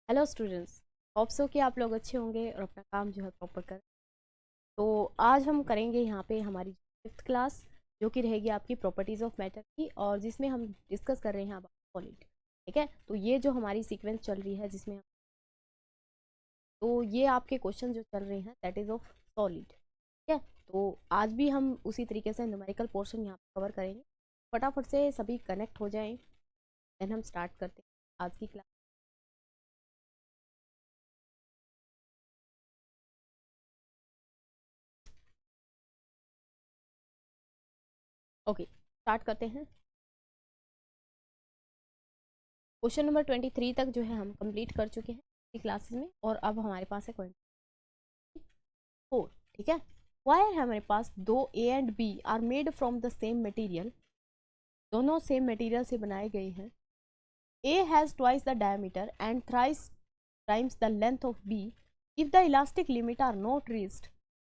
Hello students. Hope so कि आप लोग अच्छे होंगे और अपना काम जो है प्रॉपर करें। तो आज हम करेंगे यहाँ पे हमारी 5th क्लास, जो कि रहेगी आपकी प्रॉपर्टीज़ ऑफ मैटर की, और जिसमें हम डिस्कस कर रहे हैं अबाउट सॉलिड। ठीक है, तो ये जो हमारी सीक्वेंस चल रही है जिसमें तो ये आपके क्वेश्चन जो चल रहे हैं दैट इज़ ऑफ सॉलिड। ठीक है, तो आज भी हम उसी तरीके से न्यूमेरिकल पोर्शन यहाँ पे कवर करेंगे। फटाफट से सभी कनेक्ट हो जाएं, देन हम स्टार्ट करते हैं आज की क्लास। ओके, स्टार्ट करते हैं। क्वेश्चन नंबर 23 तक जो है हम कंप्लीट कर चुके हैं क्लासेस में, और अब हमारे पास है 24। ठीक है, वाई है हमारे पास दो A and B are made from the same material, दोनों सेम मटेरियल से बनाए गए हैं। A has twice the diameter and thrice times the length of B. If the elastic limit are not reached,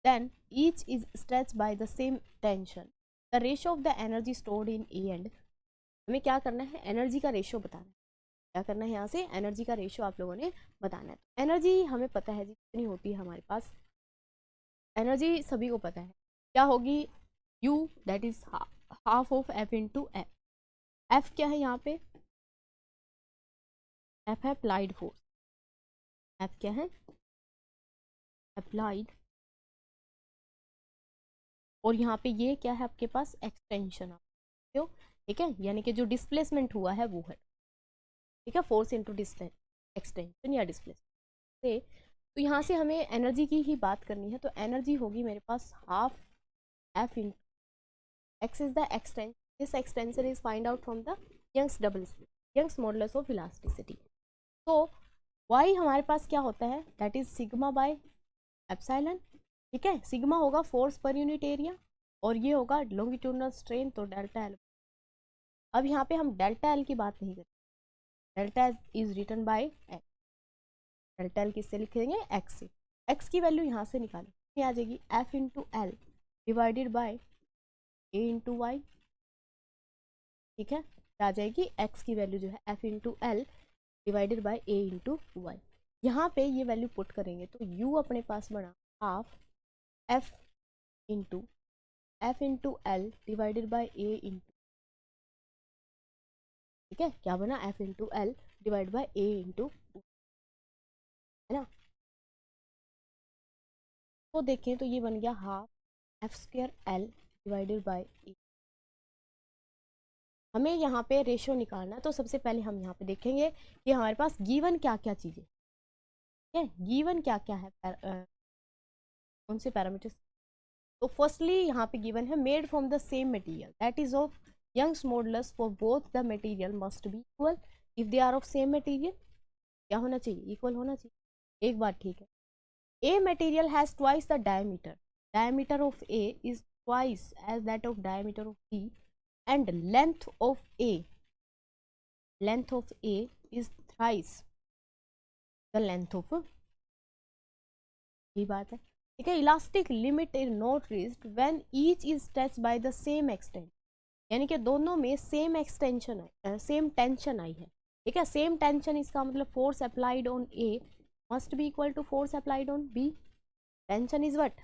then each is stretched by the same tension. The ratio of the energy stored in A and हमें क्या करना है, energy का ratio बताना है। क्या करना है, यहाँ से एनर्जी का रेशियो आप लोगों ने बताना है। तो एनर्जी हमें पता है जितनी होती है हमारे पास, एनर्जी सभी को पता है क्या होगी, U that is half of F into F. F क्या है यहाँ पे, एफ है अप्लाइड फोर्स। एफ क्या है, अप्लाइड। और यहाँ पे ये क्या है आपके पास, एक्सटेंशन आप, ठीक है, यानी कि जो डिस्प्लेसमेंट हुआ है वो है। ठीक है, फोर्स इंटू डिस्प्ले एक्सटेंशन या डिस्प्लेसमेंट से। तो यहाँ से हमें एनर्जी की ही बात करनी है, तो एनर्जी होगी मेरे पास half F in X is the extension, this extension is find out from the Young's double slit, Young's modulus of elasticity. तो वाई हमारे पास क्या होता है, that is sigma by epsilon. ठीक है, सिग्मा होगा फोर्स पर यूनिट एरिया और ये होगा लॉन्गिट्यूडनल स्ट्रेन, तो डेल्टा एल। अब यहाँ पे हम डेल्टा एल की बात नहीं करें, delta is written by x. Delta L किससे लिखेंगे, एक्स से। एक्स की वैल्यू यहाँ से निकालें, ये आ जाएगी F into L divided by A into Y. ठीक है, आ जाएगी एक्स की वैल्यू जो है F into L divided by A into Y. यहाँ पे ये वैल्यू पुट करेंगे तो यू अपने पास बना half F into L divided by A into, ठीक है, क्या बना, F into L divide by A into, है ना। तो देखें तो ये बन गया half F square L divided by A. हमें यहाँ पे रेशियो निकालना है, तो सबसे पहले हम यहाँ पे देखेंगे कि हमारे पास गिवन क्या क्या चीज़ें है, गिवन क्या क्या है, कौन से पैरामीटर्स। तो फर्स्टली यहाँ पे गिवन है made from the same material that is of Young's modulus for both the material must be equal if they are of same material. क्या होना चाहिए, इक्वल होना चाहिए। एक बात ठीक है, A material has twice the diameter. Diameter of A is twice as that of diameter of B, and length of A is thrice the length of, ये बात है। ठीक है, elastic limit is not reached when each is touched by the same extension, यानी कि दोनों में same extension है, सेम टेंशन आई है। ठीक है, सेम टेंशन इसका मतलब force applied on A must be equal to force applied on B. Tension is what,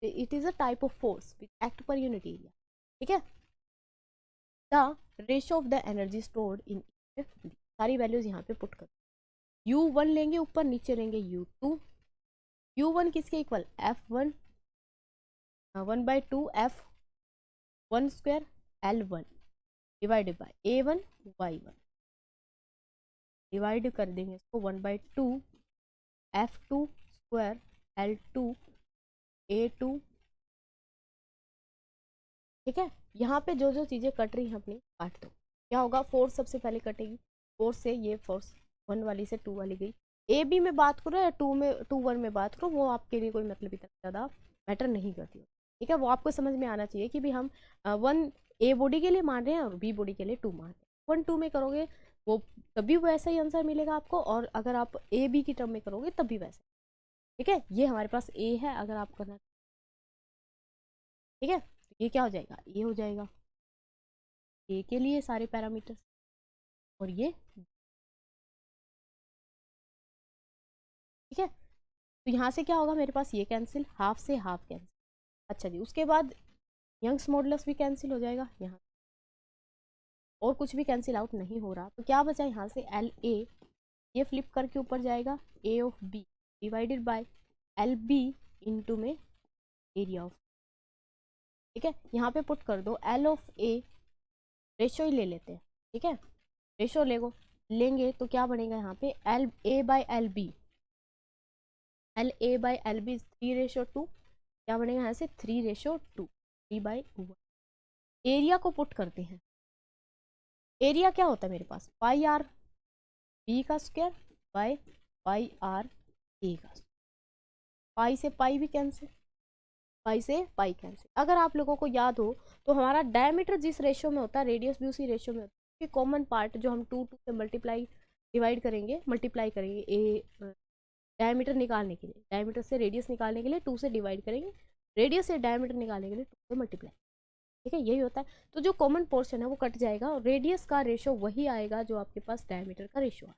it is a type of force which act पर यूनिट एरिया। ठीक है, the ratio of the energy stored in, सारी values यहाँ पे put कर, u1 लेंगे ऊपर, नीचे लेंगे u2। u1 किसके equal, f1, 1/2 f1 square l1 divided bye a1 y1, divide कर देंगे इसको 1/2 f2 स्क्वायर l2 a2। ठीक है, यहाँ पे जो जो चीज़ें कट रही हैं अपनी काट दो। क्या होगा, फोर्स सबसे पहले कटेगी, फोर्स से ये फोर्स 1 वाली से 2 वाली गई। ए बी में बात करो या 2 1 में बात करो, वो आपके लिए कोई मतलब इतना ज़्यादा मैटर नहीं करती है। ठीक है, वो आपको समझ में आना चाहिए कि भी हम 1 ए बॉडी के लिए मान रहे हैं और बी बॉडी के लिए 2 मान रहे हैं। 1 2 में करोगे वो तभी वैसा ही आंसर मिलेगा आपको, और अगर आप ए बी की टर्म में करोगे तब भी वैसा। ठीक है, ये हमारे पास ए है, अगर आप करना, ठीक है, तो ये क्या हो जाएगा, ये हो जाएगा ए के लिए सारे पैरामीटर्स, और ये ठीक है। तो यहाँ से क्या होगा, मेरे पास ये कैंसिल, हाफ से हाफ कैंसिल। अच्छा जी, उसके बाद यंग्स मॉडुलस भी कैंसिल हो जाएगा यहाँ, और कुछ भी कैंसिल आउट नहीं हो रहा। तो क्या बचा यहाँ से, एल ए, ये फ्लिप करके ऊपर जाएगा, A of B divided by L B into में एरिया ऑफ, ठीक है। यहाँ पे पुट कर दो एल ऑफ ए, रेशो ही ले लेते हैं, ठीक है, रेशो लेंगे तो क्या बनेगा यहाँ पे, L A by L B, L A by L B 3:2, क्या बनेगा यहाँ से 3:2, 3/1। एरिया को पुट करते हैं, एरिया क्या होता है मेरे पास, पाई आर बी का square by pi R A का स्क्वायर। पाई से पाई भी कैंसिल, पाई से पाई कैंसिल। अगर आप लोगों को याद हो तो हमारा डायमीटर जिस रेशियो में होता है, रेडियस भी उसी रेशियो में होता है। कॉमन पार्ट जो हम 2 से मल्टीप्लाई करेंगे ए डायमीटर निकालने के लिए, डायमीटर से रेडियस निकालने के लिए 2 से डिवाइड करेंगे, रेडियस से डायमीटर निकालने के लिए 2 से मल्टीप्लाई, ठीक है, यही होता है। तो जो कॉमन पोर्शन है वो कट जाएगा और रेडियस का रेशो वही आएगा जो आपके पास डायमीटर का रेशो है।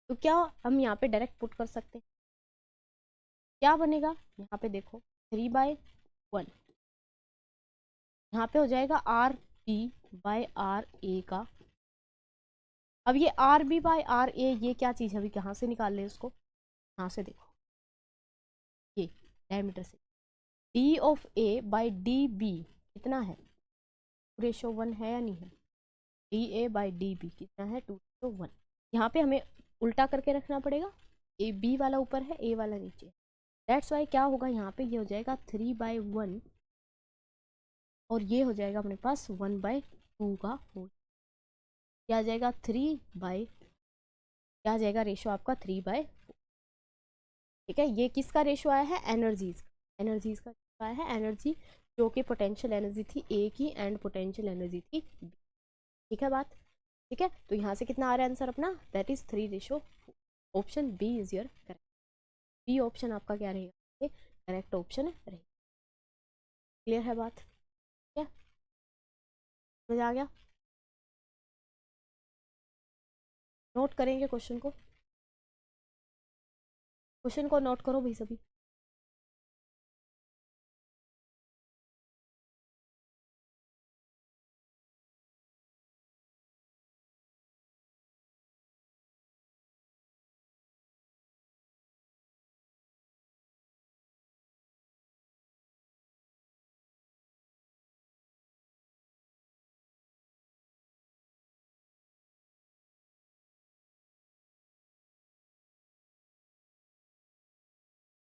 तो क्या हम यहाँ पे डायरेक्ट पुट कर सकते हैं, क्या बनेगा यहाँ पे देखो, 3/1, यहाँ पे हो जाएगा R B bye R A का। अब ये R B bye R A ये क्या चीज़ है, अभी कहाँ से निकाल ले इसको, यहाँ से देखो, ये डायमीटर से, D of A by D B कितना है, 2:1 है या नहीं है, D A by D B कितना है, 2:1। यहाँ पे हमें उल्टा करके रखना पड़ेगा, ए बी वाला ऊपर है, ए वाला नीचे, दैट्स वाई क्या होगा यहाँ पे, ये हो जाएगा 3/1 और ये हो जाएगा अपने पास 1/2 का होल, क्या आ जाएगा 3/, क्या आ जाएगा रेशो आपका 3/4, ठीक है। ये किसका रेशो आया है, एनर्जीज का, एनर्जीज का आया है, एनर्जी जो कि पोटेंशियल एनर्जी थी ए की एंड पोटेंशियल एनर्जी थी बी, ठीक है बात, ठीक है। तो यहाँ से कितना आ रहा है आंसर अपना, that is 3:4। Option B is your correct, B option आपका क्या रहेगा, करेक्ट ऑप्शन रहेगा। क्लियर है बात, ठीक है, समझ आ गया। नोट करेंगे क्वेश्चन को, क्वेश्चन को नोट करो भाई सभी।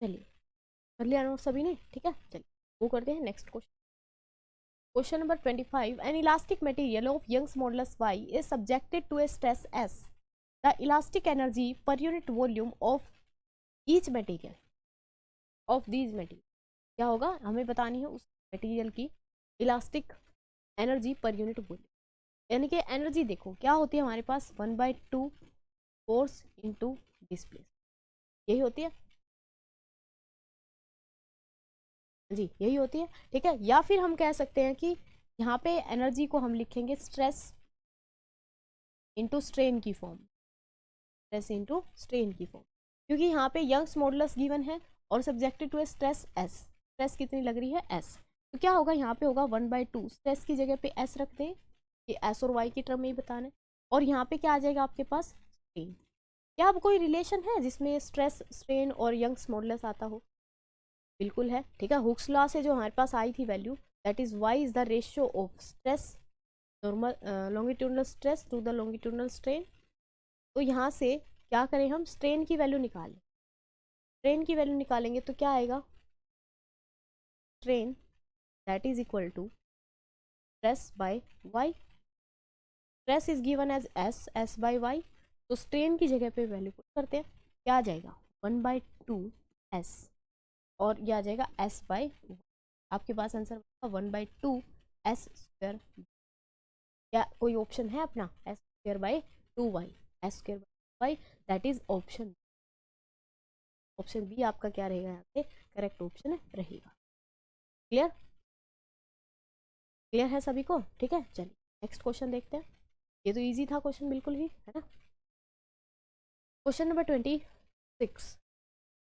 चलिए कर लिया नोट सभी ने, ठीक है, चलिए वो करते हैं next question. Question number 25, an elastic material of Young's modulus y is subjected to a stress s, the elastic energy per unit volume of each material of these material, क्या होगा हमें बतानी है उस मटेरियल की elastic energy per unit volume, यानी कि energy देखो क्या होती है हमारे पास, 1/2 फोर्स इंटू डिस्प्लेस, यही होती है जी, यही होती है, ठीक है। या फिर हम कह सकते हैं कि यहाँ पे एनर्जी को हम लिखेंगे स्ट्रेस इंटू स्ट्रेन की फॉर्म, स्ट्रेस इंटू स्ट्रेन की फॉर्म, क्योंकि यहाँ पे यंग्स मॉडुलस गिवन है और subjected to a stress S, stress कितनी लग रही है एस, तो क्या होगा यहाँ पे होगा 1/2, स्ट्रेस की जगह पे एस रख दें, ये एस और वाई की टर्म में ही बताना है, और यहाँ पे क्या आ जाएगा आपके पास स्ट्रेन। क्या अब कोई रिलेशन है जिसमें स्ट्रेस स्ट्रेन और यंग्स मॉडुलस आता हो, बिल्कुल है, ठीक है। हुक्स लॉ से जो हमारे पास आई थी value, that is Y is the ratio of stress normal longitudinal stress to the longitudinal strain. तो यहाँ से क्या करें हम, स्ट्रेन की वैल्यू निकालें, स्ट्रेन की वैल्यू निकालेंगे तो क्या आएगा, strain that is equal to stress by Y, stress is given as S, S by Y, तो स्ट्रेन की जगह पे वैल्यू पुट करते हैं, क्या आ जाएगा 1/2 एस, और यह आ जाएगा एस बाई, आपके पास आंसर 1/2 एस स्क्वायर, क्या कोई ऑप्शन है अपना, S square by 2y, S square by Y, that is option, option B आपका क्या रहेगा यहाँ पे करेक्ट ऑप्शन रहेगा। क्लियर, क्लियर है सभी को, ठीक है। चलिए नेक्स्ट क्वेश्चन देखते हैं, ये तो इजी था क्वेश्चन बिल्कुल ही, है ना। Question number 26,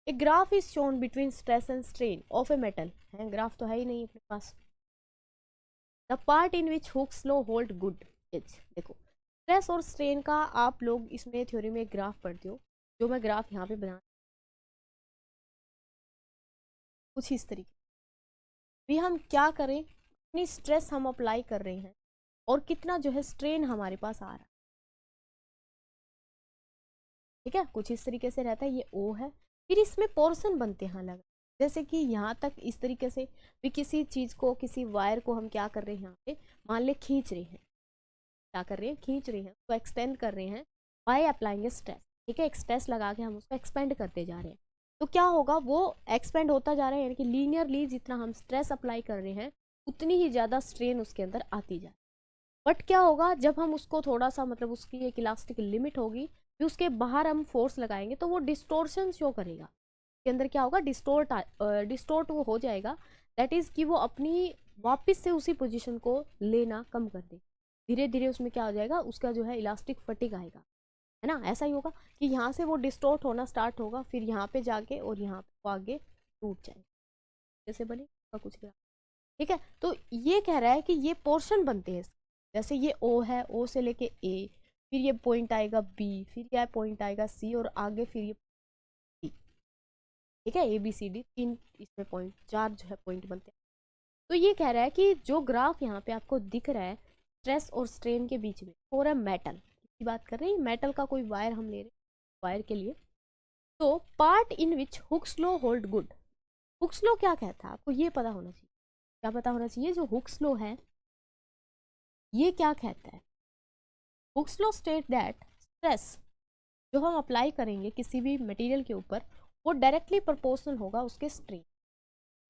a graph is shown between stress and strain of a metal, है ग्राफ तो है ही नहीं अपने पास। The part in which Hooke's law hold good as, देखो स्ट्रेस और स्ट्रेन का आप लोग इसमें थ्योरी में ग्राफ पढ़ते हो, जो मैं ग्राफ यहाँ पे बना कुछ इस तरीके। भी हम क्या करें, कितनी स्ट्रेस हम अप्लाई कर रहे हैं और कितना जो है स्ट्रेन हमारे पास आ रहा है, ठीक है, कुछ इस तरीके से रहता है। ये ओ है, फिर इसमें पोर्शन बनते हैं अलग, जैसे कि यहाँ तक इस तरीके से भी किसी चीज को, किसी वायर को हम क्या कर रहे हैं यहाँ पे, मान ले खींच रहे हैं, क्या कर रहे हैं, खींच रहे हैं, तो एक्सटेंड कर रहे हैं बाय अप्लाइंग स्ट्रेस, ठीक है, एक स्ट्रेस लगा के हम उसको एक्सपेंड करते जा रहे हैं। तो क्या होगा, वो एक्सपेंड होता जा रहा है, यानी कि लीनियरली जितना हम स्ट्रेस अप्लाई कर रहे हैं उतनी ही ज़्यादा स्ट्रेन उसके अंदर आती जाए। बट क्या होगा, जब हम उसको थोड़ा सा मतलब उसकी एक इलास्टिक लिमिट होगी, फिर उसके बाहर हम फोर्स लगाएंगे तो वो डिस्टोर्शन शो करेगा, के अंदर क्या होगा, डिस्टोर्ट वो हो जाएगा। दैट इज कि वो अपनी वापस से उसी पोजीशन को लेना कम कर दे, धीरे धीरे उसमें क्या हो जाएगा, उसका जो है इलास्टिक फटिग आएगा, है ना। ऐसा ही होगा कि यहाँ से वो डिस्टोर्ट होना स्टार्ट होगा, फिर यहाँ पे जाके और यहाँ पे वो आगे टूट जाएगा, जैसे बनेगा कुछ ग्राफ, ठीक है। तो ये कह रहा है कि ये पोर्शन बनते हैं, जैसे ये ओ है, ओ से लेके ए, फिर ये पॉइंट आएगा बी, फिर यह पॉइंट आएगा सी, और आगे फिर ये डी, ठीक है, ए बी सी डी, तीन इसमें पॉइंट, चार जो है पॉइंट बनते हैं। तो ये कह रहा है कि जो ग्राफ यहाँ पे आपको दिख रहा है स्ट्रेस और स्ट्रेन के बीच में, और मेटल की बात कर रहे हैं, मेटल का कोई वायर हम ले रहे हैं वायर के लिए, तो part in which Hooke's law hold good, Hooke's law क्या कहता है आपको ये पता होना चाहिए, क्या पता होना चाहिए, जो हुक्स लो है ये क्या कहता है। Hooke's law state that stress जो हम अप्लाई करेंगे किसी भी मटेरियल के ऊपर, वो डायरेक्टली प्रोपोर्शनल होगा उसके स्ट्रेन,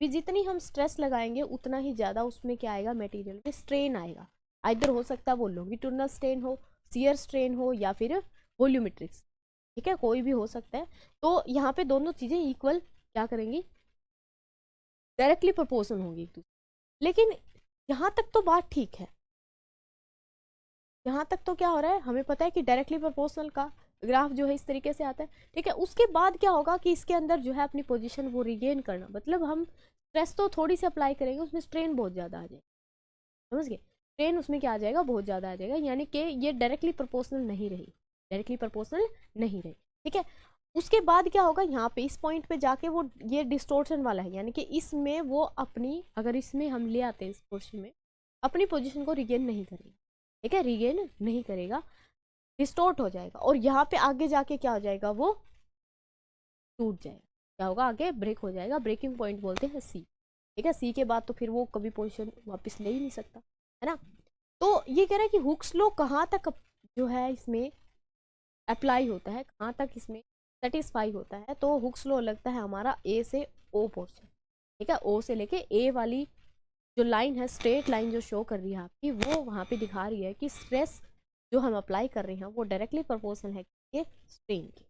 भी जितनी हम स्ट्रेस लगाएंगे उतना ही ज़्यादा उसमें क्या आएगा, मटेरियल में स्ट्रेन आएगा। आइदर हो सकता है वो लॉन्गिट्यूडनल स्ट्रेन हो, शियर स्ट्रेन हो, या फिर वॉल्यूमेट्रिक्स, ठीक है, कोई भी हो सकता है। तो यहाँ पे दोनों चीज़ें इक्वल क्या करेंगी, डायरेक्टली प्रोपोर्शनल होंगी एक दूसरे। लेकिन यहाँ तक तो बात ठीक है, यहाँ तक तो क्या हो रहा है, हमें पता है कि डायरेक्टली प्रोपोर्शनल का ग्राफ जो है इस तरीके से आता है, ठीक है। उसके बाद क्या होगा कि इसके अंदर जो है अपनी पोजीशन वो रिगेन करना, मतलब हम स्ट्रेस तो थोड़ी सी अप्लाई करेंगे, उसमें स्ट्रेन बहुत ज़्यादा आ जाएगा, समझ गए, स्ट्रेन उसमें क्या आ जाएगा, बहुत ज़्यादा आ जाएगा, यानी कि ये डायरेक्टली प्रोपोर्शनल नहीं रही, डायरेक्टली प्रोपोर्शनल नहीं रही, ठीक है। उसके बाद क्या होगा, यहाँ पे इस पॉइंट पे जाके वो ये डिस्टोर्शन वाला है, यानी कि इसमें वो अपनी, अगर इसमें हम ले आते हैं इस पोर्शन में, अपनी पोजीशन को रिगेन नहीं करेगा, ठीक है, रिगेन नहीं करेगा, डिस्टोर्ट हो जाएगा, और यहाँ पे आगे जाके क्या हो जाएगा, वो टूट जाएगा, क्या होगा, आगे ब्रेक हो जाएगा, ब्रेकिंग पॉइंट बोलते हैं सी, ठीक है। सी के बाद तो फिर वो कभी पोजीशन वापस ले ही नहीं सकता, है ना। तो ये कह रहा है कि हुक्स लॉ कहाँ तक जो है इसमें अप्लाई होता है, कहाँ तक इसमें सेटिस्फाई होता है, तो हुक्स लॉ लगता है हमारा ए से ओ पोर्शन, ठीक है, ओ से लेके ए वाली जो लाइन है, स्ट्रेट लाइन जो शो कर रही है आपकी, वो वहाँ पे दिखा रही है कि स्ट्रेस जो हम अप्लाई कर रहे हैं वो डायरेक्टली प्रोपोर्शनल है के स्ट्रेन के,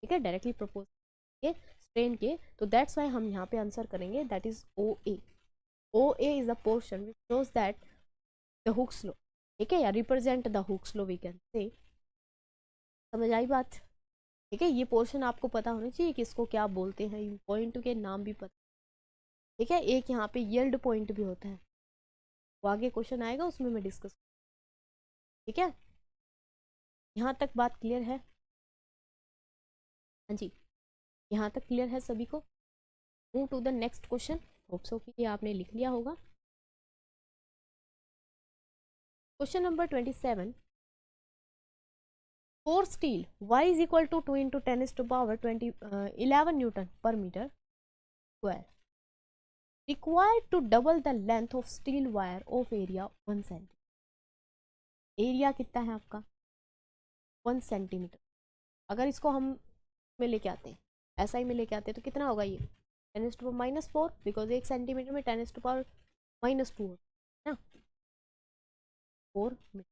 ठीक है, डायरेक्टली प्रोपोर्शनल के स्ट्रेन के। तो दैट्स वाई हम यहाँ पे आंसर करेंगे, that is O A. O A is the portion which shows that the Hooke's law, ठीक है, या represent the Hooke's law we can say. समझ आई बात, ठीक है। ये पोर्शन आपको पता होना चाहिए कि इसको क्या बोलते हैं, इन पॉइंट के नाम भी पता, ठीक है। एक यहाँ पे यील्ड पॉइंट भी होता है, वो आगे क्वेश्चन आएगा उसमें मैं डिस्कस, ठीक है। यहाँ तक बात क्लियर है, हाँ जी, यहाँ तक क्लियर है सभी को। Move to the next question, hope so कि ये आपने लिख लिया होगा। Question number 27, for steel y is equal to 2 into 10 is to power 11 Newton per meter square required to double the length of steel wire of area 1 cm। Area कितना है आपका, 1 centimetre. अगर इसको हम में लेके आते हैं, ऐसा ही में लेके आते हैं, तो कितना होगा ये, 10⁻⁻4, बिकॉज 1 सेंटीमीटर में 10⁻⁻2 है ना, 4 मीटर।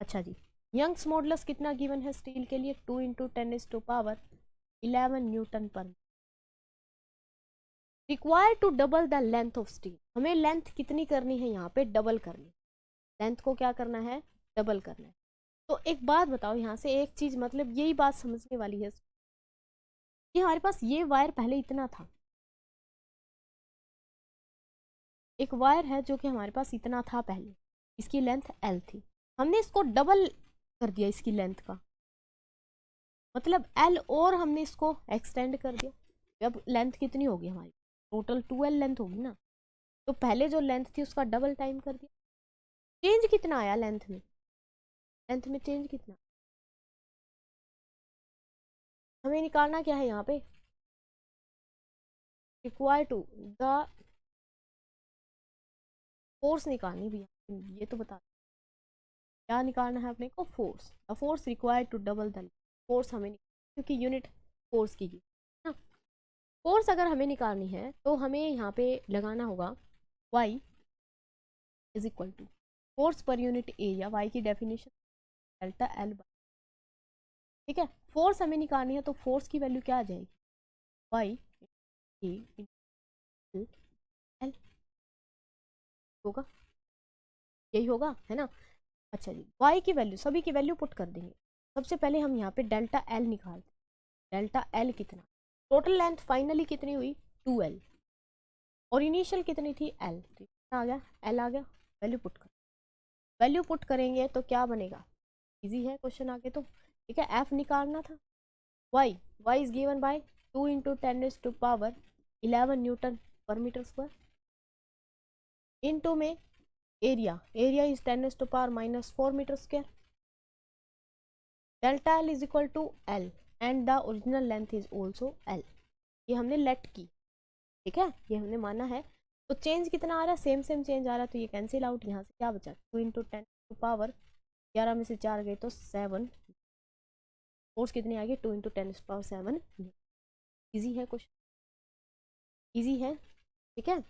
अच्छा जी, यंग्स मॉडुलस कितना गिवन है स्टील के लिए, 2 into 10⁻11 newton per. Require to double the length of steel, हमें लेंथ कितनी करनी है यहाँ पे, डबल करनी, लेंथ को क्या करना है, डबल करना है। तो एक बात बताओ यहाँ से एक चीज, मतलब यही बात समझने वाली है, ये हमारे पास ये वायर पहले इतना था, एक वायर है जो कि हमारे पास इतना था पहले, इसकी लेंथ L थी, हमने इसको डबल कर दिया इसकी लेंथ का, मतलब L और हमने इसको एक्सटेंड कर दिया। अब लेंथ कितनी होगी हमारी, टोटल 2L लेंथ होगी ना, तो पहले जो लेंथ थी उसका डबल टाइम कर दिया। चेंज कितना आया लेंथ में, लेंथ में चेंज कितना, हमें निकालना क्या है यहाँ पे, रिक्वायर टू द फोर्स निकालनी भैया, ये तो बता क्या निकालना है अपने को, force, the force required to double the force हमें, क्योंकि यूनिट फोर्स की ना, फोर्स अगर हमें निकालनी है तो हमें यहाँ पे लगाना होगा y is equal to force per unit area, y की डेफिनेशन डेल्टा L, ठीक है। फोर्स हमें निकालनी है तो फोर्स की वैल्यू क्या आ जाएगी, y ए L होगा, यही होगा है ना। अच्छा जी, y की वैल्यू, सभी की वैल्यू पुट कर देंगे। सबसे पहले हम यहाँ पे डेल्टा L निकालते हैं, डेल्टा L कितना, टोटल लेंथ फाइनली कितनी हुई 2L, और इनिशियल कितनी थी L, तो कितना आ गया L आ गया, वैल्यू पुट कर, वैल्यू पुट करेंगे तो क्या बनेगा, इजी है क्वेश्चन आगे तो, ठीक है। F निकालना था, y is given by 2 into 10⁻11 newton per metre square, into में area, area is 10⁻⁻4 metre square, delta L is equal to L and the original length is also L, ये हमने लेट की, ठीक है, ये हमने माना है। तो चेंज कितना आ रहा है, सेम सेम चेंज आ रहा है, तो ये कैंसिल आउट, यहाँ से क्या बचा 2 इंटू 10⁻11 में से 4 गए तो 7, फोर्स कितनी आ गई 2 इंटू 10⁻7, ईजी है क्वेश्चन, ईजी है, ठीक है,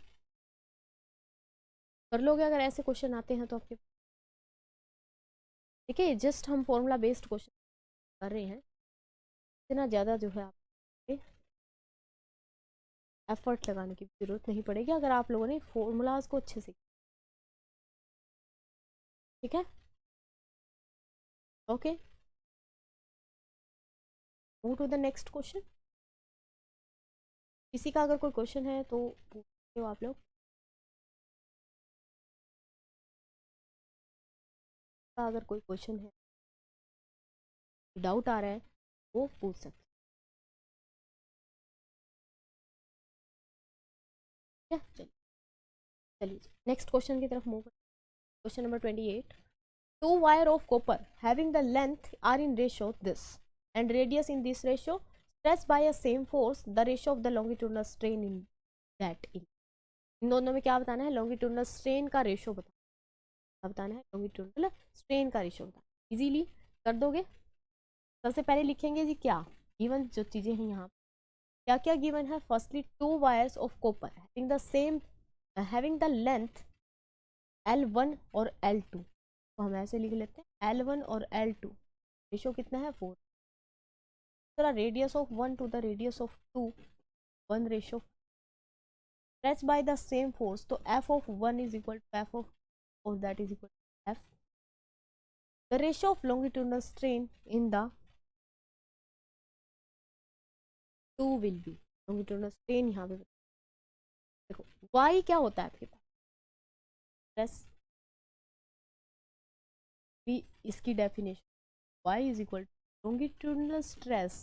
कर लोगे अगर ऐसे क्वेश्चन आते हैं तो आपके, ठीक है। जस्ट हम फॉर्मूला बेस्ड क्वेश्चन कर रहे हैं, इतना ज़्यादा जो है आप एफर्ट लगाने की जरूरत नहीं पड़ेगी अगर आप लोगों ने फॉर्मूलाज को अच्छे से, ठीक है, okay. Move to the next question, किसी का अगर कोई क्वेश्चन है तो पूछते हो आप लोग, का अगर कोई क्वेश्चन है, डाउट आ रहा है, वो पूछ सकते हैं, चलिए चलिए नेक्स्ट क्वेश्चन की तरफ मूव करते हैं। Question number 28, two wire of copper having the length are in ratio this and radius in this ratio stretch by a same force, the ratio of the longitudinal strain in that, इन दोनों में क्या बताना है, longitudinal strain का ratio बताना है, longitudinal strain का रेशियो बताना, इजीली कर दोगे। सबसे पहले लिखेंगे जी क्या गिवन जो चीजें हैं यहाँ, क्या क्या गिवन है, firstly to wires of copper having the same, having the length L1 और L2, तो हम ऐसे लिख लेते हैं L1 और L2, रेशियो कितना है 4, दूसरा radius of 1 to the radius of 2 1 ratio, stretch by the same force, तो F of 1 is equal to F of, और that is equal to F, the ratio of longitudinal strain in the 2 will be, longitudinal strain यहाँ पे देखो, y क्या होता है आपके पास, stress, भी इसकी definition y is equal to longitudinal stress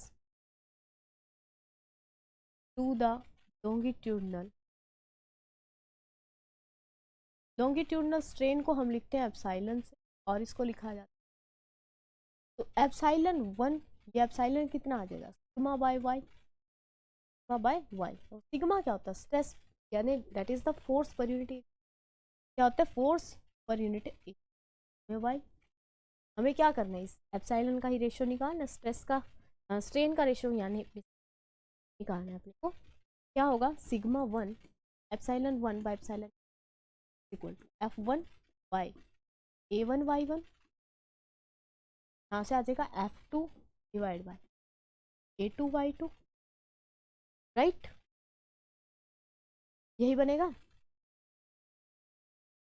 to the longitudinal, longitudinal strain को हम लिखते हैं एप्सिलॉन से, और इसको लिखा जाता है तो एप्सिलॉन 1, ये एप्सिलॉन कितना आ जाएगा sigma by Y, sigma by Y, और सिग्मा क्या होता है स्ट्रेस, यानी that is the force per unit, क्या होता है फोर्स पर यूनिट में वाई, हमें क्या करना है इस एप्सिलॉन का ही रेशियो निकालना, स्ट्रेस का स्ट्रेन का रेशियो यानी निकालना है अपने को, क्या होगा sigma 1 epsilon 1 by epsilon equal to F1 by A1 Y1, यहाँ से आ जाएगा F2 divide by A2 Y2, right, यही बनेगा,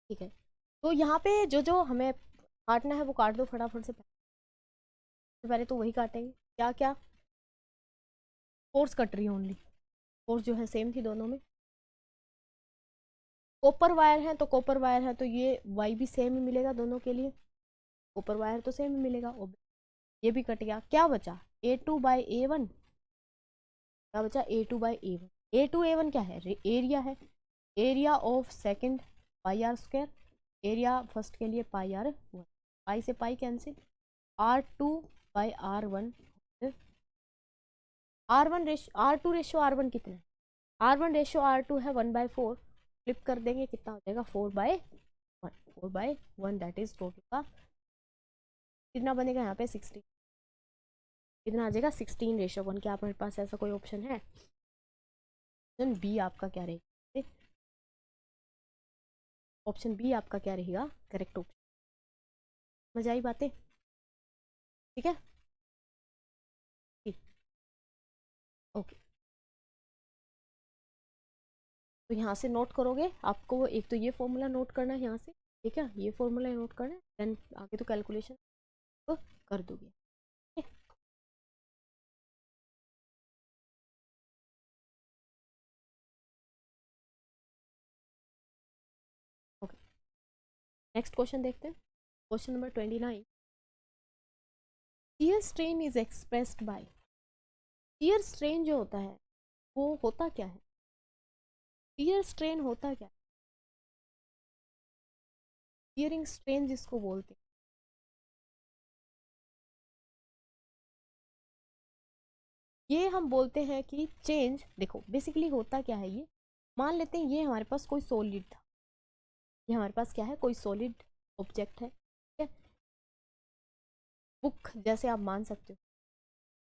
ठीक है। तो यहाँ पे जो जो हमें काटना है वो काट दो फटाफट से, पहले तो वही काटेंगे, क्या क्या, फोर्स कट रही है ओनली, फोर्स जो है सेम थी दोनों में। कॉपर वायर है तो कॉपर वायर है तो ये वाई भी सेम ही मिलेगा दोनों के लिए, कॉपर वायर तो सेम ही मिलेगा। ये भी कट गया, क्या बचा A2/A1, क्या बचा A2/A1। A2A1 क्या है, एरिया है, area of second pi R square, area first के लिए पाई आर वन, पाई से pi cancel, R2/R1, R2 ratio R1 कितना है, R1 रेशो R2 है 1/4, फ्लिप कर देंगे कितना हो जाएगा 4/1, 4/1 दैट इज टोटल का कितना बनेगा यहाँ पे 16, कितना आ जाएगा 16:1। क्या आपके पास ऐसा कोई ऑप्शन है, ऑप्शन बी आपका क्या रहेगा, ऑप्शन बी आपका क्या रहेगा करेक्ट ऑप्शन। मजा आई बातें, ठीक है, ठीक, ओके। तो यहाँ से नोट करोगे, आपको एक तो ये फॉर्मूला नोट करना है यहाँ से, ठीक है, ये फॉर्मूला नोट करना है, देन आगे तो कैलकुलेशन तो कर दोगे। ओके, नेक्स्ट क्वेश्चन देखते हैं, question number 29। Shear strain is expressed by, shear strain जो होता है वो होता क्या है, शियर स्ट्रेन होता क्या है, शियरिंग स्ट्रेन जिसको बोलते हैं, ये हम बोलते हैं कि चेंज, देखो बेसिकली होता क्या है, ये मान लेते हैं ये हमारे पास कोई सॉलिड था, ये हमारे पास क्या है कोई सॉलिड ऑब्जेक्ट है, ठीक है, बुक जैसे आप मान सकते हो।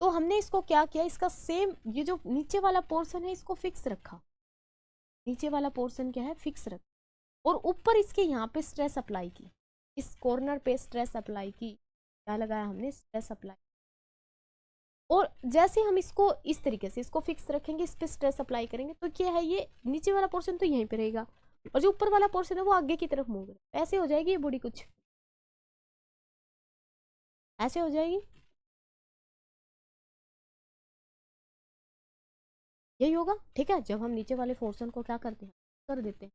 तो हमने इसको क्या किया, इसका सेम ये जो नीचे वाला पोर्शन है इसको फिक्स रखा, नीचे वाला पोर्शन क्या है फिक्स रखा, और ऊपर इसके यहाँ पे स्ट्रेस अप्लाई की, इस कॉर्नर पे स्ट्रेस अप्लाई की, क्या लगाया हमने स्ट्रेस अप्लाई, और जैसे हम इसको इस तरीके से इसको फिक्स रखेंगे, इस पे स्ट्रेस अप्लाई करेंगे तो क्या है ये नीचे वाला पोर्शन तो यहीं पे रहेगा, और जो ऊपर वाला पोर्शन है वो आगे की तरफ मूव करेगा, ऐसे हो जाएगी ये बॉडी, कुछ ऐसे हो जाएगी, यही होगा, ठीक है। जब हम नीचे वाले पोर्शन को क्या करते हैं कर देते हैं,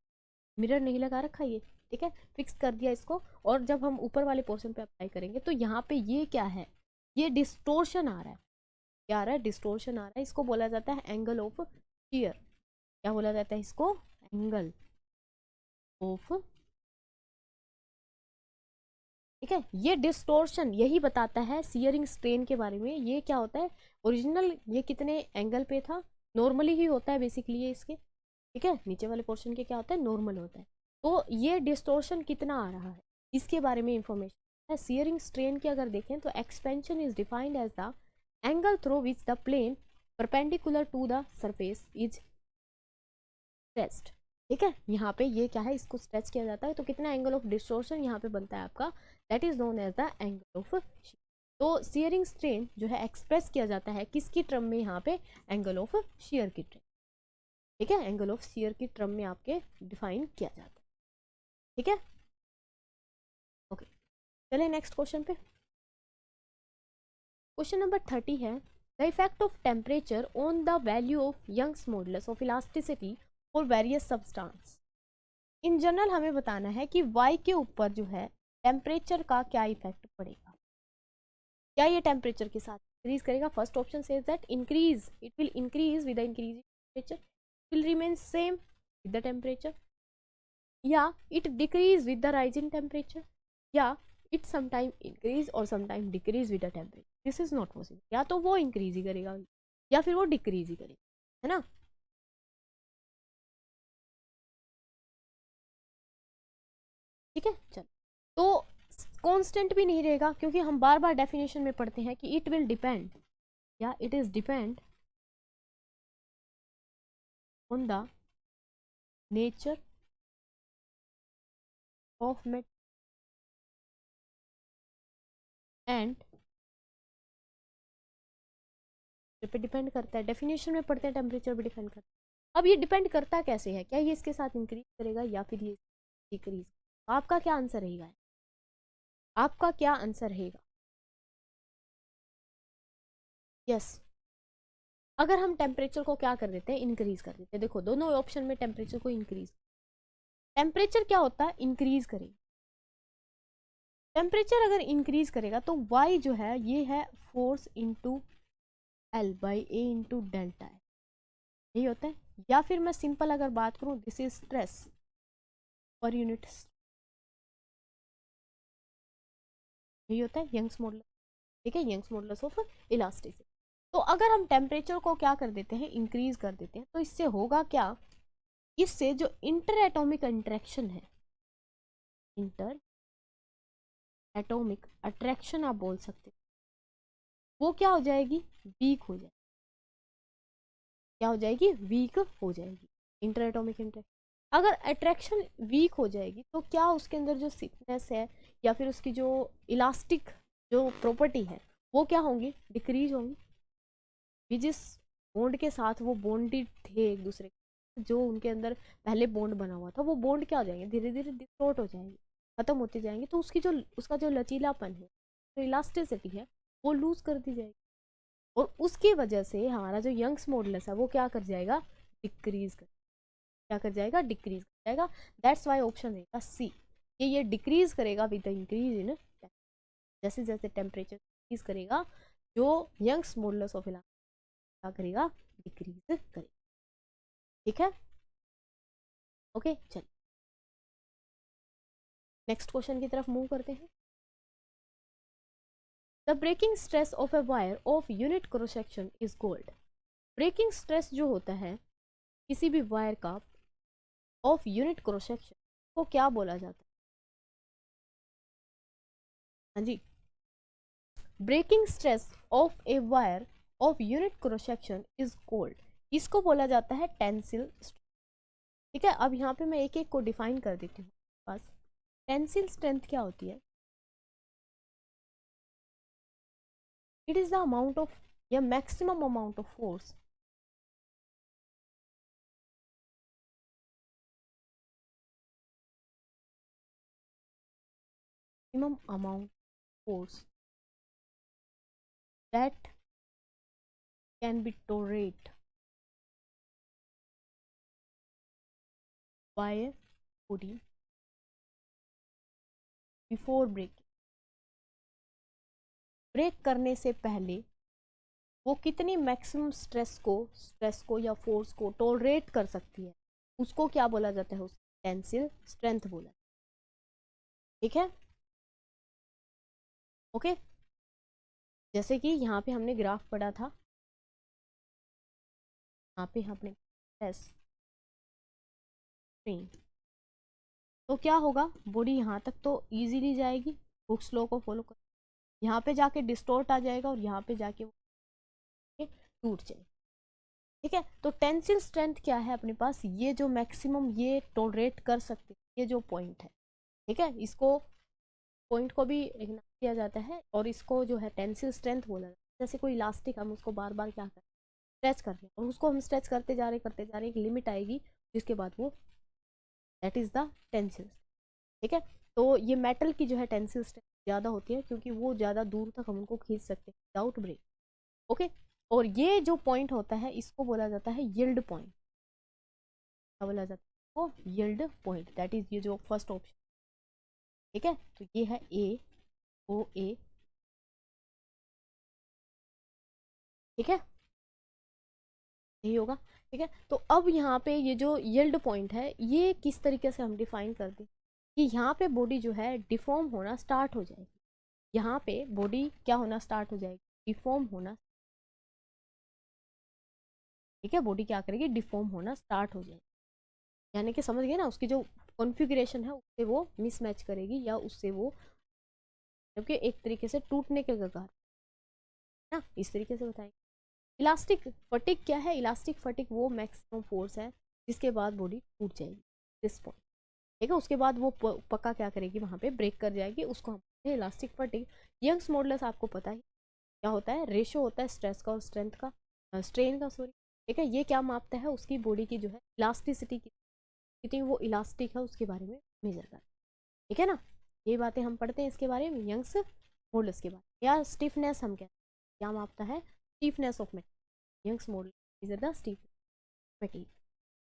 मिरर नहीं लगा रखा ये, ठीक है, फिक्स कर दिया इसको, और जब हम ऊपर वाले पोर्शन पे अप्लाई करेंगे तो यहाँ पे ये क्या है, ये डिस्टोर्शन आ रहा है, क्या आ रहा है डिस्टोर्शन आ रहा है, इसको बोला जाता है एंगल ऑफ शियर, क्या बोला जाता है इसको, एंगल ऑफ, ठीक है। ये डिस्टोर्शन यही बताता है सियरिंग स्ट्रेन के बारे में, ये क्या होता है, ओरिजिनल ये कितने एंगल पे था, नॉर्मली ही होता है बेसिकली ये इसके, ठीक है, नीचे वाले पोर्शन के क्या होता है नॉर्मल होता है, तो ये डिस्टोर्शन कितना आ रहा है इसके बारे में इंफॉर्मेशन है। सियरिंग स्ट्रेन की अगर देखें तो expansion is defined as the angle through which the plane perpendicular to the surface is stretched, ठीक है, यहाँ पे ये क्या है इसको स्ट्रेच किया जाता है, तो कितना एंगल ऑफ डिस्टोर्शन यहाँ पे बनता है आपका, that is known as the angle of, तो सियरिंग स्ट्रेन जो है एक्सप्रेस किया जाता है किसकी टर्म में, यहाँ पे एंगल ऑफ शियर की टर्म, ठीक है, एंगल ऑफ शियर की टर्म में आपके डिफाइन किया जाता है, ठीक है, ओके। चलिए नेक्स्ट क्वेश्चन पे, क्वेश्चन नंबर 30 है, the effect of temperature on the value of Young's modulus of elasticity for various substance. In general हमें बताना है कि y के ऊपर जो है टेम्परेचर का क्या इफेक्ट पड़ेगा, क्या ये टेम्परेचर के साथ इंक्रीज करेगा, first option says that increase, it will increase with the increasing temperature, will remain same with the temperature, या it decrease with the rising temperature, या it sometime increase or sometime decrease with the temperature, this is not possible, या तो वो increase ही करेगा या फिर वो decrease ही करेगा, है ना, ठीक है। चलो, तो कांस्टेंट भी नहीं रहेगा क्योंकि हम बार बार डेफिनेशन में पढ़ते हैं कि इट विल डिपेंड, या it is depend on the nature of mat and पे डिपेंड करता है, डेफिनेशन में पढ़ते हैं टेम्परेचर भी डिपेंड करता है। अब ये डिपेंड करता कैसे है, क्या ये इसके साथ इंक्रीज करेगा या फिर ये डिक्रीज, आपका क्या आंसर रहेगा, आपका क्या आंसर रहेगा, यस अगर हम टेम्परेचर को क्या कर देते हैं, इंक्रीज कर देते हैं, देखो दोनों ऑप्शन में टेम्परेचर को इंक्रीज, टेम्परेचर क्या होता है, इंक्रीज करेगा, टेम्परेचर अगर इंक्रीज करेगा तो y जो है ये है force into L by A into delta है, यही होता है। या फिर मैं सिंपल अगर बात करूं, this is stress per unit, यही होता है यंग्स मॉडुलस, ठीक है, यंग्स मॉडुलस ऑफ इलास्टिसिटी। तो अगर हम टेम्परेचर को क्या कर देते हैं, इंक्रीज कर देते हैं, तो इससे होगा क्या, इससे जो इंटर एटॉमिक इंटरेक्शन है, इंटर एटॉमिक अट्रैक्शन आप बोल सकते हैं, वो क्या हो जाएगी, वीक हो जाएगी, क्या हो जाएगी, वीक हो जाएगी, इंटर एटॉमिक इंटरेक्शन। अगर अट्रैक्शन वीक हो जाएगी तो क्या उसके अंदर जो थिकनेस है या फिर उसकी जो इलास्टिक जो प्रॉपर्टी है वो क्या होंगी, डिक्रीज होंगी, भी जिस बॉन्ड के साथ वो बॉन्डेड थे एक दूसरे के, जो उनके अंदर पहले बॉन्ड बना हुआ था, वो बॉन्ड क्या हो जाएंगे, धीरे धीरे डिस्टॉर्ट हो जाएंगे, खत्म होते जाएंगे, तो उसकी जो उसका जो लचीलापन है, जो इलास्टिसिटी है, वो लूज कर दी जाएगी, और उसकी वजह से हमारा जो यंग्स मॉडुलस है वो क्या कर जाएगा, डिक्रीज कर, क्या कर जाएगा, डिक्रीज कर जाएगा। दैट्स वाई ऑप्शन रहेगा सी, ये डिक्रीज करेगा विद द इंक्रीज इन, जैसे जैसे टेम्परेचर इंक्रीज करेगा जो यंग्स मॉडुलस ऑफ इलास्टिसिटी क्या करेगा, डिक्रीज करेगा, ठीक है, ओके। चलिए नेक्स्ट क्वेश्चन की तरफ मूव करते हैं। The breaking stress of a wire of unit cross section is called, breaking stress जो होता है किसी भी वायर का ऑफ यूनिट क्रॉस सेक्शन को क्या बोला जाता है, हाँ जी, breaking stress of a wire of unit cross section is called, इसको बोला जाता है टेंसिल, ठीक है। अब यहाँ पे मैं एक एक को डिफाइन कर देती हूँ, बस टेंसिल स्ट्रेंथ क्या होती है, it is the amount of या maximum amount of force maximum amount force that can be tolerated by a body before breaking, break करने से पहले वो कितनी मैक्सिमम स्ट्रेस को या फोर्स को टॉलरेट कर सकती है, उसको क्या बोला जाता है, उस टेंसिल स्ट्रेंथ बोला, ठीक है, ओके। जैसे कि यहाँ पे हमने ग्राफ पढ़ा था, यहाँ पे हमने स्ट्रेस स्ट्रेन, तो क्या होगा, बॉडी यहाँ तक तो इजीली जाएगी, हुक्स लॉ को फॉलो कर, यहाँ पे जाके डिस्टॉर्ट आ जाएगा और यहाँ पे जाके वो टूट जाएगा, ठीक है। तो टेंसिल स्ट्रेंथ क्या है अपने पास, ये जो मैक्सिमम ये टॉलरेट कर सकते ये जो पॉइंट है, ठीक है, इसको पॉइंट को भी इग्नोर किया जाता है और इसको जो है टेंसिल स्ट्रेंथ बोला जाता है। जैसे कोई इलास्टिक हम उसको बार बार क्या करें, स्ट्रेच कर रहे हैं, और उसको हम स्ट्रेच करते जा रहे एक लिमिट आएगी जिसके बाद वो, दैट इज द टेंसिल, ठीक है। तो ये मेटल की जो है टेंसिल स्ट्रेंथ ज़्यादा होती है क्योंकि वो ज़्यादा दूर तक हम उनको खींच सकते हैं विदाउट ब्रेक, ओके। और ये जो पॉइंट होता है इसको बोला जाता है यील्ड पॉइंट, क्या बोला जाता है, वो यील्ड पॉइंट, दैट इज ये जो फर्स्ट ऑप्शन, ठीक है। तो ये है ए ओ ए, ठीक है, यही होगा, ठीक है। तो अब यहाँ पे ये जो यील्ड पॉइंट है ये किस तरीके से हम डिफाइन करते हैं कि यहाँ पे बॉडी जो है डिफॉर्म होना स्टार्ट हो जाएगी, यहाँ पे बॉडी क्या होना स्टार्ट हो जाएगी, डिफॉर्म होना, ठीक है, बॉडी क्या करेगी, डिफॉर्म होना स्टार्ट हो जाएगी, यानी कि समझ गए ना, उसकी जो कॉन्फ़िगरेशन है उससे वो मिसमैच करेगी या उससे वो, जबकि एक तरीके से टूटने के कगार ना, इस तरीके से बताएंगे। इलास्टिक फटिक क्या है, इलास्टिक फटिक वो मैक्सिमम फोर्स है जिसके बाद बॉडी टूट जाएगी दिस पॉइंट, ठीक है, उसके बाद वो पक्का क्या करेगी, वहाँ पे ब्रेक कर जाएगी, उसको हम इलास्टिक फटिक। यंग्स मॉडुलस आपको पता है क्या होता है, रेशो होता है स्ट्रेस का और स्ट्रेंथ का, स्ट्रेन का सॉरी, ठीक है। ये क्या मापता है, उसकी बॉडी की जो है इलास्टिसिटी की, कितनी वो इलास्टिक है उसके बारे में मेजर कर, ठीक है ना। ये बातें हम पढ़ते हैं इसके बारे में, यंग्स मॉडुलस के बारे में। या स्टिफनेस हम कहते हैं, क्या मापता है, stiffness of metal, Young's model is the stiff material.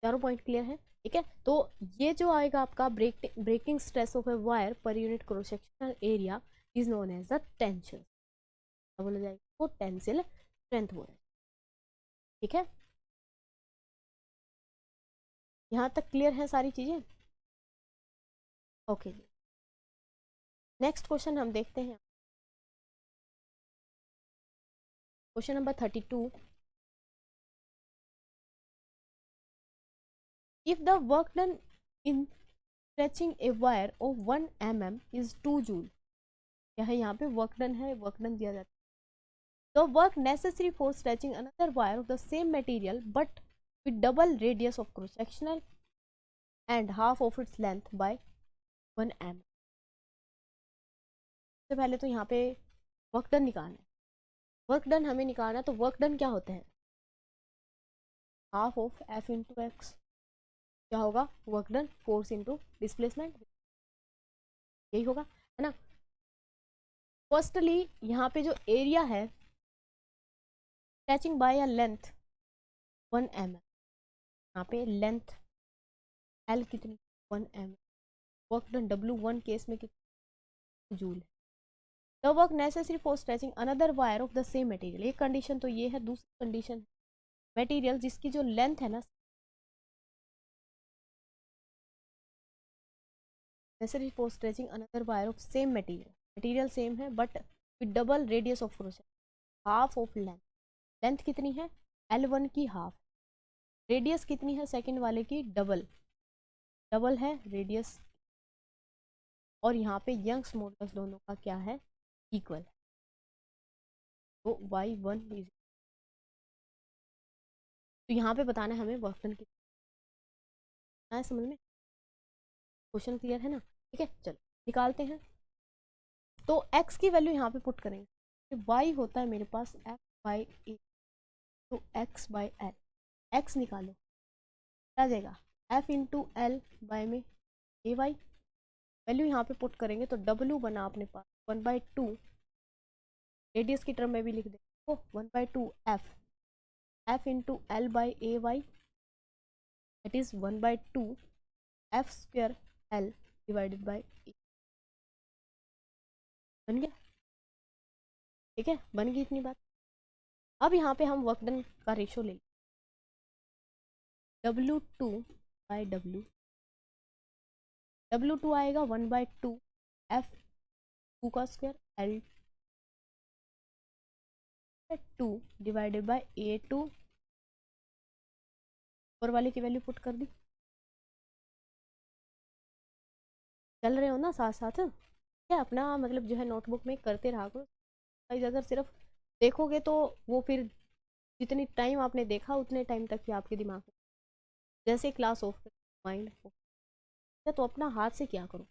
चारों पॉइंट क्लियर है, ठीक है। तो ये जो आएगा आपका breaking stress of a wire per unit cross sectional area is known as the tension, बोला जाएगा वो टेंसिल स्ट्रेंथ बोला जाएगा, ठीक है। यहाँ तक क्लियर है सारी चीजें, ओके जी। नेक्स्ट क्वेश्चन हम देखते हैं, question number 32। If the work done in stretching a wire of 1 mm is 2 joule, क्या है यहाँ पे वर्क डन है, वर्क डन दिया जाता है। The work necessary for stretching another wire of the same material but with double radius of cross sectional and half of its length by 1 mm। सबसे पहले तो यहाँ पे वर्क डन निकालना है, वर्क डन हमें निकालना है। तो वर्क डन क्या होता है, half of F into x, क्या होगा work done, force into displacement, यही होगा, है ना। फर्स्टली यहाँ पे जो एरिया है stretching by a length 1 mm, यहाँ पे लेंथ एल कितनी 1 mm, work done W1 case में कितनी जूल है। The work necessary for stretching another wire of the same material, एक कंडीशन तो ये है। दूसरी कंडीशन मटेरियल जिसकी जो लेंथ है ना, necessary for stretching another wire of same material, material same है but with double radius of cross, half of length, length कितनी है L1 की हाफ, रेडियस कितनी है सेकंड वाले की डबल, डबल है रेडियस, और यहाँ पे यंग्स मॉडुलस दोनों का क्या है इक्वल, तो y1 इज, तो यहाँ पे बताना है हमें वर्क डन कितना है, समझ में, क्वेश्चन क्लियर है ना, ठीक है। चलो निकालते हैं, तो x की वैल्यू यहाँ पे पुट करेंगे, y होता है मेरे पास f बाई ए, तो x बाई एल, x निकालो क्या जाएगा f इंटू एल बाई में ए वाई, वैल्यू यहाँ पे पुट करेंगे तो w बना अपने पास 1/2, रेडियस की टर्म में भी लिख देंगे तो 1/2 f into L by A Y, that is 1/2 f square L divided by A, बन गया, ठीक है, बन गई इतनी बात। अब यहाँ पे हम वर्क डन का रेशो ले, W2 बाई W2 आएगा 1/2 f 2 का square L 2 divided by A2, ऊपर वाले की वैल्यू पुट कर दी, चल रहे हो ना साथ साथ, क्या अपना मतलब जो है नोटबुक में करते रहा करो, अगर सिर्फ देखोगे तो वो फिर जितनी टाइम आपने देखा उतने टाइम तक ही आपके दिमाग में, जैसे क्लास ऑफ माइंड तो अपना हाथ से क्या करो।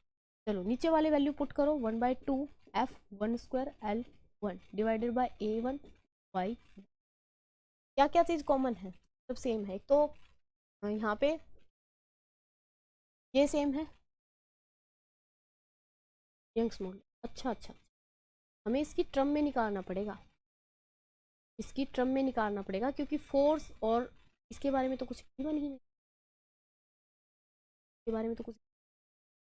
चलो नीचे वाले वैल्यू पुट करो 1/2 f 1 square L 1 divided by A1 y, क्या क्या चीज़ कॉमन है, सब सेम है, तो यहाँ पे ये सेम है यंग्स मॉडल, अच्छा अच्छा, हमें इसकी टर्म में निकालना पड़ेगा, इसकी टर्म में निकालना पड़ेगा, क्योंकि फोर्स और इसके बारे में तो कुछ गिवन ही नहीं, इसके बारे में तो कुछ,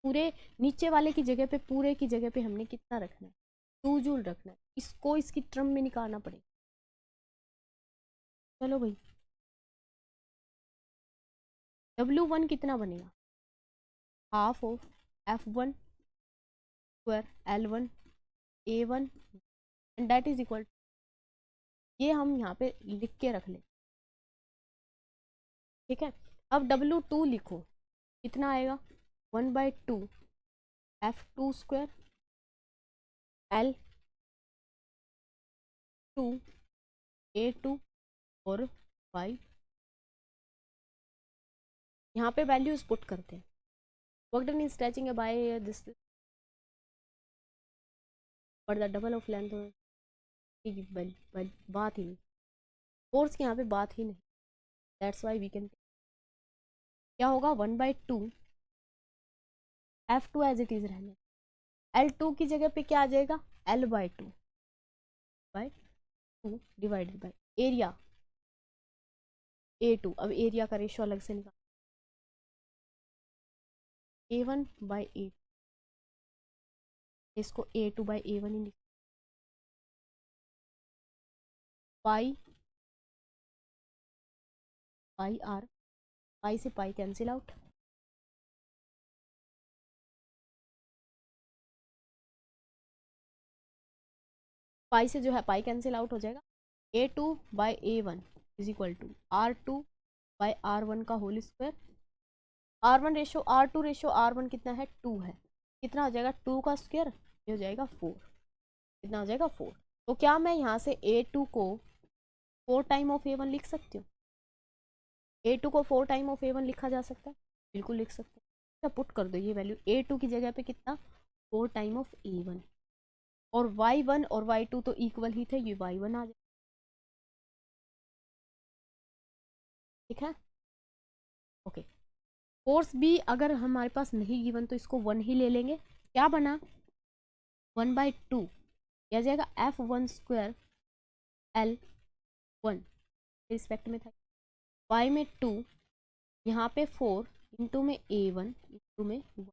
पूरे नीचे वाले की जगह पे, पूरे की जगह पे हमने कितना रखना है 2 जूल रखना है, इसको इसकी टर्म में निकालना पड़ेगा। चलो भाई W1 कितना बनेगा, half of F1 square L1 A1 and that is equal, ये हम यहाँ पे लिख के रख लें, ठीक है। अब W2 लिखो, कितना आएगा 1/2 F2 स्क्वायर L2 A2 और y, यहाँ पे वैल्यूज पुट करते हैं, वर्क डन इज स्ट्रेचिंग है by this but the double of length, बात ही नहीं, फोर्स की यहाँ पे बात ही नहीं, दैट्स वाई वी कैन, क्या होगा 1/2 F2 एज इट इज रहने, L2 की जगह पे क्या आ जाएगा L/2 divided by area, A2, अब एरिया का रेशो अलग से निकाल, A1 बाई A2, इसको A2 बाई A1 ही लिख, पाई पाई आर, पाई से पाई कैंसिल आउट, पाई से जो है पाई कैंसिल आउट हो जाएगा, A2 by A1 is equal to R2 by R1 का whole square, R1 ratio R2 ratio R1 कितना है 2 है, कितना हो जाएगा 2 का स्क्वायर, ये हो जाएगा 4, कितना हो जाएगा 4। तो क्या मैं यहाँ से A2 को 4 टाइम ऑफ A1 लिख सकती हूँ, A2 को 4 टाइम ऑफ A1 लिखा जा सकता है, बिल्कुल लिख सकते हैं। अच्छा पुट कर दो ये वैल्यू, A2 की जगह पे कितना 4 टाइम ऑफ A1, और Y1 और Y2 तो इक्वल ही थे, ये Y1 आ जाए, ठीक है ओके। फोर्स भी अगर हमारे पास नहीं गिवन तो इसको 1 ही ले लेंगे, क्या बना 1/2 आ जाएगा F1 स्क्वायर L1 रिस्पेक्ट में था, Y में 2, यहाँ पे 4 इंटू में A1 इंटू में 1,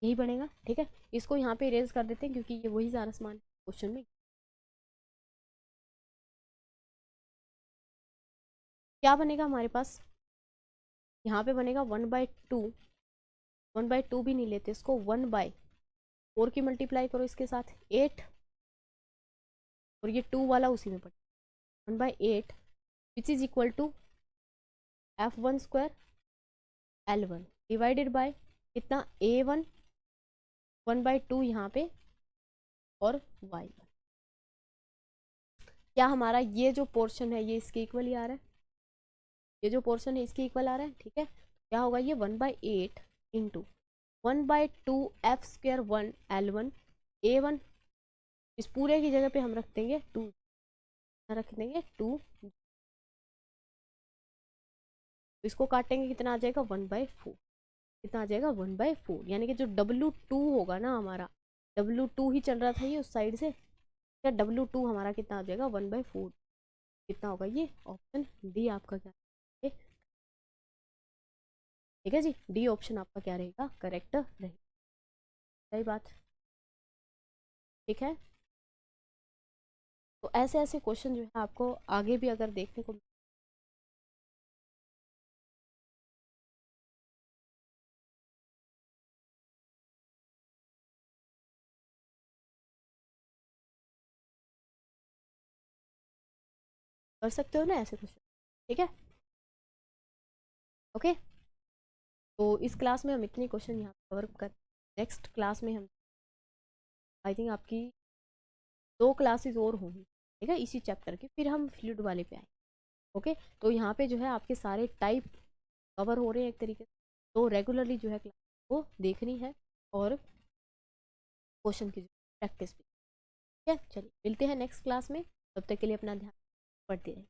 यही बनेगा, ठीक है। इसको यहाँ पे इरेज कर देते हैं क्योंकि ये वही सारा समान क्वेश्चन में। क्या बनेगा हमारे पास, यहाँ पे बनेगा 1/2, 1/2 भी नहीं लेते इसको, 1/4 की मल्टीप्लाई करो इसके साथ 8, और ये 2 वाला उसी में पड़े, 1/8 which is equal to F1 square L1 divided by कितना A1 1/2 यहाँ पे और Y1। क्या हमारा ये जो पोर्शन है ये इसके इक्वल ही आ रहा है, ये जो पोर्शन है इसके इक्वल आ रहा है, ठीक है। क्या होगा ये 1/8 into 1/2 F square 1 L1 A1, इस पूरे की जगह पे हम रख देंगे 2, रख देंगे 2, तो इसको काटेंगे कितना आ जाएगा 1/4, कितना आ जाएगा 1/4, यानी कि जो W2 होगा ना हमारा, W2 ही चल रहा था ये उस साइड से, क्या W2 हमारा कितना आ जाएगा 1/4, कितना होगा ये ऑप्शन डी आपका क्या है, ठीक है जी, डी ऑप्शन आपका क्या रहेगा करेक्ट रहेगा, सही बात, ठीक है। तो ऐसे ऐसे क्वेश्चन जो है आपको आगे भी अगर देखने को कर सकते हो ना ऐसे क्वेश्चन, ठीक है ओके। तो इस क्लास में हम इतने क्वेश्चन यहाँ कवर कर, नेक्स्ट क्लास में हम आई थिंक आपकी 2 क्लासेस और होंगी, ठीक है इसी चैप्टर के, फिर हम फ्लूइड वाले पे आए, ओके। तो यहाँ पे जो है आपके सारे टाइप कवर हो रहे हैं एक तरीके से, तो रेगुलरली जो है क्लास को देखनी है और क्वेश्चन की प्रैक्टिस भी, ठीक है। चलिए मिलते हैं नेक्स्ट क्लास में, तब तक के लिए अपना ध्यान, पढ़ते रहें।